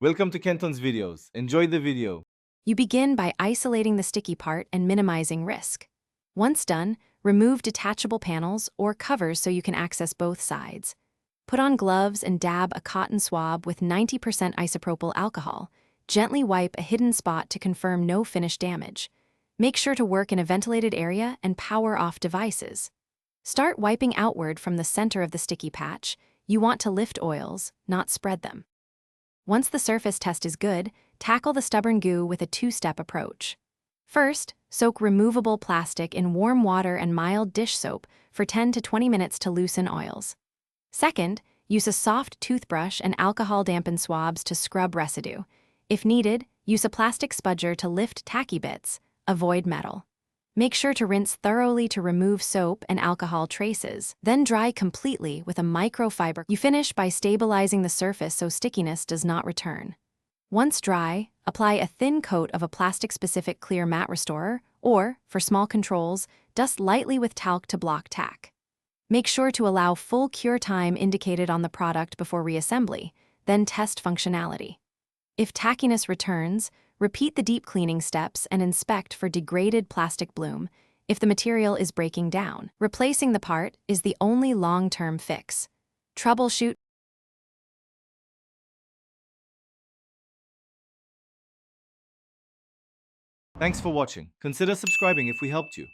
Welcome to Kenton's videos. Enjoy the video. You begin by isolating the sticky part and minimizing risk. Once done, remove detachable panels or covers so you can access both sides. Put on gloves and dab a cotton swab with 90% isopropyl alcohol. Gently wipe a hidden spot to confirm no finish damage. Make sure to work in a ventilated area and power off devices. Start wiping outward from the center of the sticky patch. You want to lift oils, not spread them. Once the surface test is good, tackle the stubborn goo with a two-step approach. First, soak removable plastic in warm water and mild dish soap for 10 to 20 minutes to loosen oils. Second, use a soft toothbrush and alcohol-dampened swabs to scrub residue. If needed, use a plastic spudger to lift tacky bits. Avoid metal. Make sure to rinse thoroughly to remove soap and alcohol traces, then dry completely with a microfiber. You finish by stabilizing the surface so stickiness does not return. Once dry, apply a thin coat of a plastic-specific clear matte restorer, or, for small controls, dust lightly with talc to block tack. Make sure to allow full cure time indicated on the product before reassembly, then test functionality. If tackiness returns, repeat the deep cleaning steps and inspect for degraded plastic bloom if the material is breaking down. Replacing the part is the only long-term fix. Troubleshoot. Thanks for watching. Consider subscribing if we helped you.